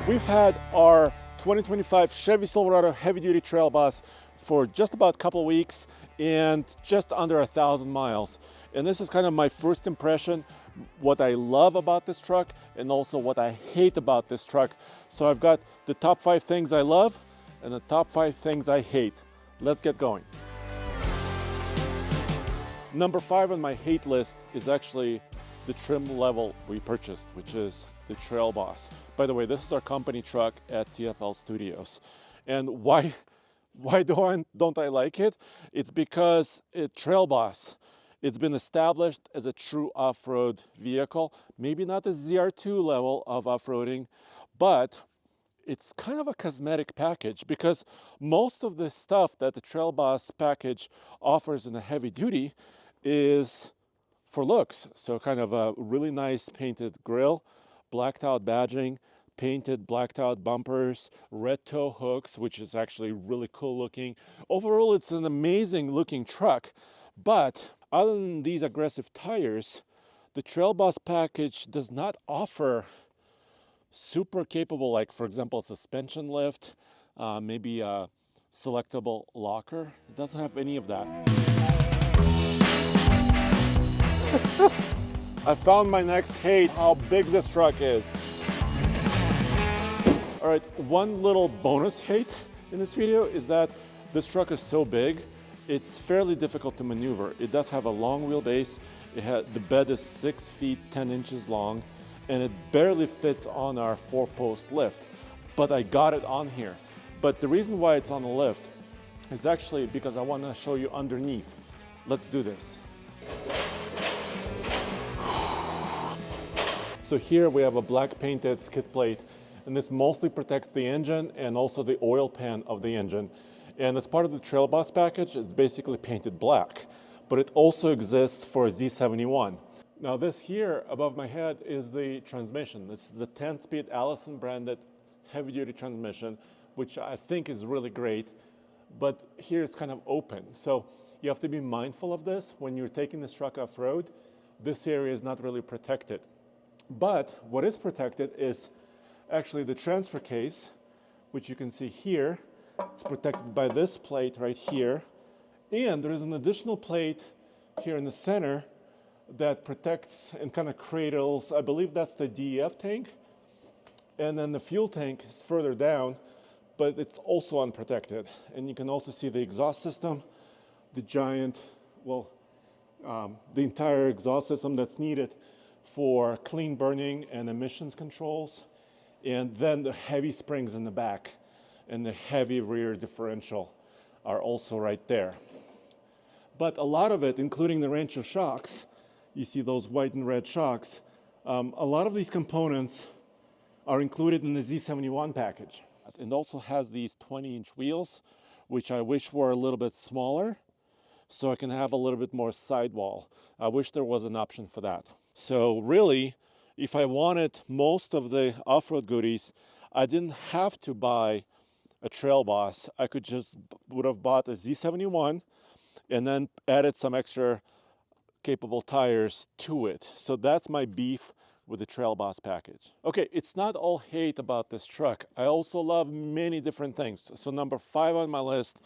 We've had our 2025 Chevy Silverado heavy-duty trail bus for just about a couple weeks and just under 1,000 miles. And this is kind of my first impression, what I love about this truck and also what I hate about this truck. So I've got the top 5 things I love and the top 5 things I hate. Let's get going. Number 5 on my hate list is actually the trim level we purchased, which is the Trail Boss. By the way, this is our company truck at TFL Studios. And why don't I like it? It's because Trail Boss, it's been established as a true off-road vehicle, maybe not the ZR2 level of off-roading, but it's kind of a cosmetic package because most of the stuff that the Trail Boss package offers in a heavy duty is for looks. So kind of a really nice painted grille, blacked out badging, painted blacked out bumpers, red tow hooks, which is actually really cool looking. Overall, it's an amazing looking truck. But other than these aggressive tires, the Trail Boss package does not offer super capable, like for example, suspension lift, maybe a selectable locker. It doesn't have any of that. I found my next hate, how big this truck is. All right, one little bonus hate in this video is that this truck is so big, it's fairly difficult to maneuver. It does have a long wheelbase. The bed is 6 feet 10 inches long, and it barely fits on our 4-post lift, but I got it on here. But the reason why it's on the lift is actually because I want to show you underneath. Let's do this. So here we have a black painted skid plate, and this mostly protects the engine and also the oil pan of the engine. And as part of the Trail Boss package, it's basically painted black, but it also exists for a Z71. Now this here above my head is the transmission. This is the 10-speed Allison branded heavy-duty transmission, which I think is really great, but here it's kind of open. So you have to be mindful of this when you're taking this truck off-road. This area is not really protected. But what is protected is actually the transfer case, which you can see here. It's protected by this plate right here. And there is an additional plate here in the center that protects and kind of cradles, I believe that's the DEF tank. And then the fuel tank is further down, but it's also unprotected. And you can also see the exhaust system, the giant, the entire exhaust system that's needed for clean burning and emissions controls, and then the heavy springs in the back and the heavy rear differential are also right there. But a lot of it, including the Rancho shocks, you see those white and red shocks, a lot of these components are included in the Z71 package. It also has these 20-inch wheels, which I wish were a little bit smaller so I can have a little bit more sidewall. I wish there was an option for that. So really, if I wanted most of the off-road goodies, I didn't have to buy a Trail Boss. I would have bought a Z71 and then added some extra capable tires to it. So that's my beef with the Trail Boss package. Okay, it's not all hate about this truck. I also love many different things. So number 5 on my list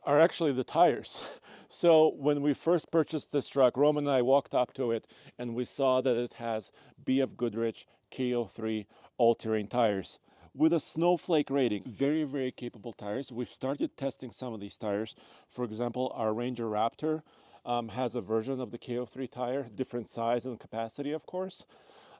are actually the tires. So when we first purchased this truck, Roman and I walked up to it and we saw that it has BF Goodrich KO3 all-terrain tires with a snowflake rating. Very, very capable tires. We've started testing some of these tires. For example, our Ranger Raptor has a version of the KO3 tire, different size and capacity, of course.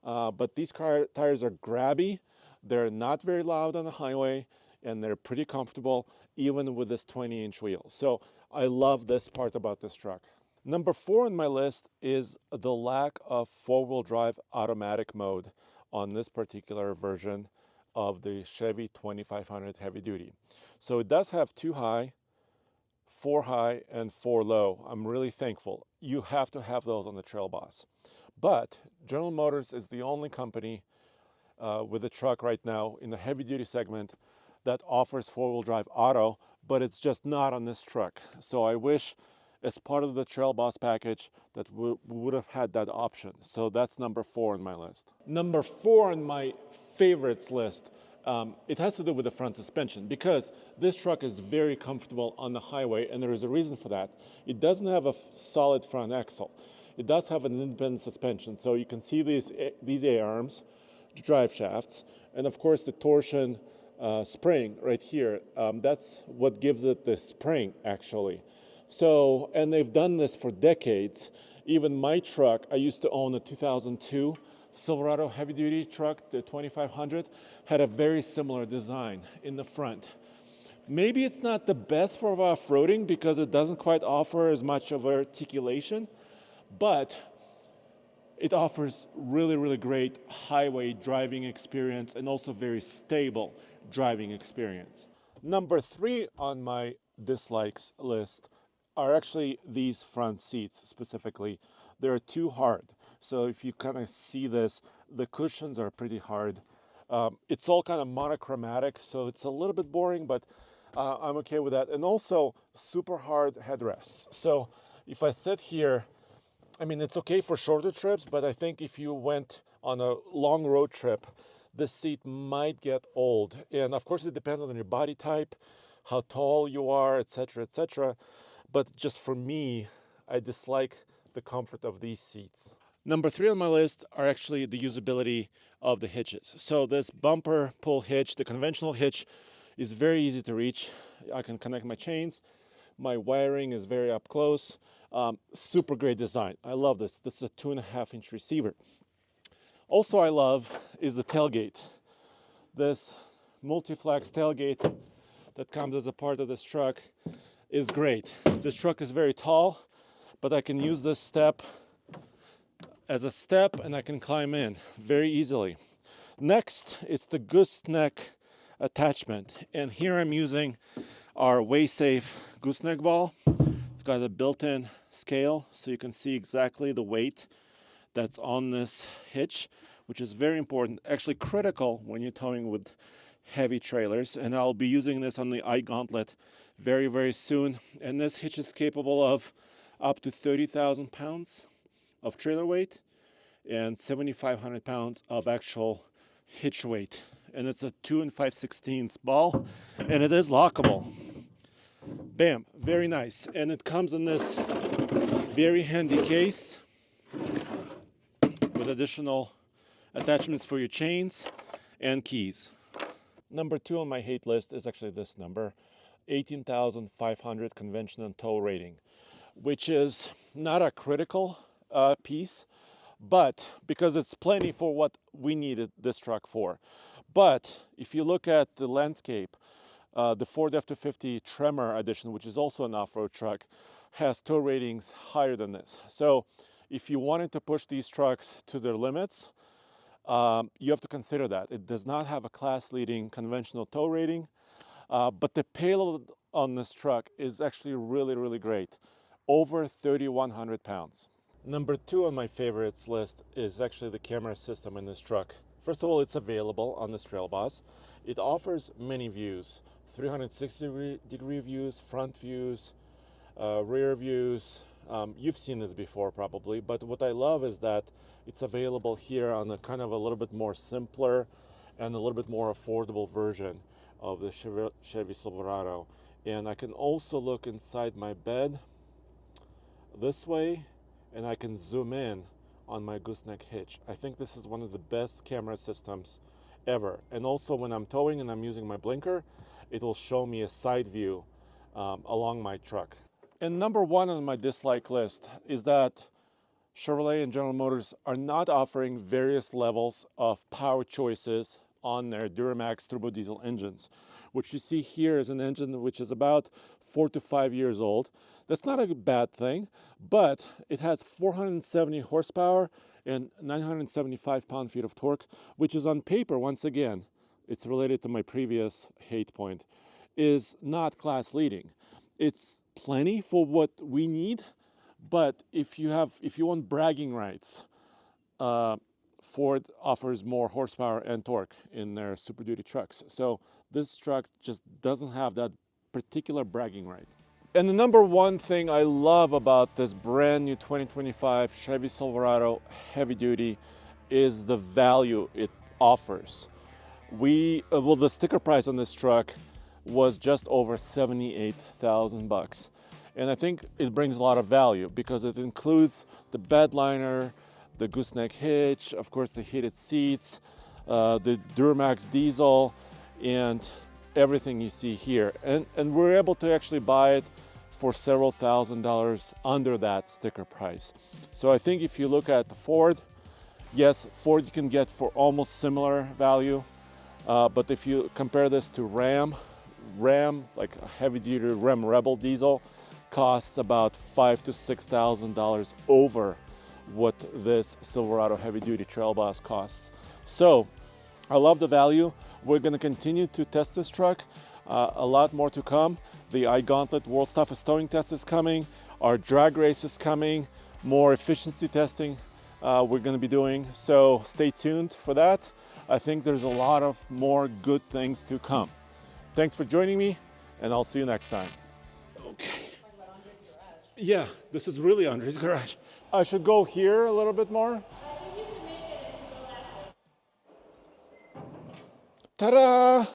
But these tires are grabby. They're not very loud on the highway, and they're pretty comfortable even with this 20-inch wheel. So I love this part about this truck. Number 4 on my list is the lack of 4-wheel drive automatic mode on this particular version of the Chevy 2500 heavy duty. So it does have 2 high, 4 high, and 4 low. I'm really thankful. You have to have those on the Trail Boss. But General Motors is the only company with a truck right now in the heavy duty segment that offers 4-wheel drive auto, but it's just not on this truck. So I wish as part of the Trail Boss package that we would have had that option. So that's number 4 on my list. Number 4 on my favorites list, it has to do with the front suspension, because this truck is very comfortable on the highway, and there is a reason for that. It doesn't have a solid front axle. It does have an independent suspension, so you can see these A-arms, drive shafts, and of course the torsion spring right here. That's what gives it the spring, actually. So, and they've done this for decades. Even my truck, I used to own a 2002 Silverado heavy-duty truck, the 2500, had a very similar design in the front. Maybe it's not the best for off-roading because it doesn't quite offer as much of articulation, but it offers really, really great highway driving experience and also very stable driving experience. Number 3 on my dislikes list are actually these front seats specifically. They're too hard. So if you kind of see this, the cushions are pretty hard. It's all kind of monochromatic, so it's a little bit boring, but I'm okay with that. And also super hard headrests. So if I sit here, I mean, it's okay for shorter trips, but I think if you went on a long road trip, this seat might get old. And of course, it depends on your body type, how tall you are, etc., etc. But just for me, I dislike the comfort of these seats. Number 3 on my list are actually the usability of the hitches. So this bumper pull hitch, the conventional hitch, is very easy to reach. I can connect my chains. My wiring is very up close. Super great design. I love this. This is a 2.5-inch receiver. Also I love is the tailgate. This multi-flex tailgate that comes as a part of this truck is great. This truck is very tall, but I can use this step as a step and I can climb in very easily. Next, it's the gooseneck attachment. And here I'm using our WaySafe gooseneck ball. It's got a built-in scale, so you can see exactly the weight that's on this hitch, which is very important, actually critical when you're towing with heavy trailers. And I'll be using this on the iGauntlet very, very soon. And this hitch is capable of up to 30,000 pounds of trailer weight and 7,500 pounds of actual hitch weight. And it's a 2 5/16 ball, and it is lockable. Bam, very nice. And it comes in this very handy case with additional attachments for your chains and keys. Number 2 on my hate list is actually this number, 18,500 convention and tow rating, which is not a critical piece, but because it's plenty for what we needed this truck for. But if you look at the landscape, the Ford F-250 Tremor edition, which is also an off-road truck, has tow ratings higher than this. So if you wanted to push these trucks to their limits, you have to consider that. It does not have a class-leading conventional tow rating, but the payload on this truck is actually really, really great. Over 3,100 pounds. Number 2 on my favorites list is actually the camera system in this truck. First of all, it's available on this Trail Boss. It offers many views, 360-degree views, front views, rear views. You've seen this before probably, but what I love is that it's available here on a kind of a little bit more simpler and a little bit more affordable version of the Chevy Silverado. And I can also look inside my bed this way, and I can zoom in on my gooseneck hitch. I think this is one of the best camera systems ever. And also when I'm towing and I'm using my blinker, it will show me a side view along my truck. And number 1 on my dislike list is that Chevrolet and General Motors are not offering various levels of power choices on their Duramax turbo diesel engines. What you see here is an engine which is about 4 to 5 years old. That's not a bad thing, but it has 470 horsepower and 975 pound-feet of torque, which is on paper, once again, it's related to my previous hate point, is not class leading. It's plenty for what we need, but if you want bragging rights, Ford offers more horsepower and torque in their Super Duty trucks. So this truck just doesn't have that particular bragging right. And the number 1 thing I love about this brand new 2025 Chevy Silverado heavy duty is the value it offers. The sticker price on this truck was just over $78,000. And I think it brings a lot of value because it includes the bed liner, the gooseneck hitch, of course the heated seats, the Duramax diesel, and everything you see here. And we're able to actually buy it for several $1,000s under that sticker price. So I think if you look at the Ford, yes, Ford you can get for almost similar value. But if you compare this to Ram, like a heavy-duty Ram Rebel diesel, costs about $5,000 to $6,000 over what this Silverado heavy-duty trail bus costs. So I love the value. We're going to continue to test this truck. A lot more to come. The iGauntlet World's Toughest Towing Test is coming. Our drag race is coming. More efficiency testing we're going to be doing. So stay tuned for that. I think there's a lot of more good things to come. Thanks for joining me, and I'll see you next time. Okay. Yeah, this is really Andre's garage. I should go here a little bit more. Ta-da!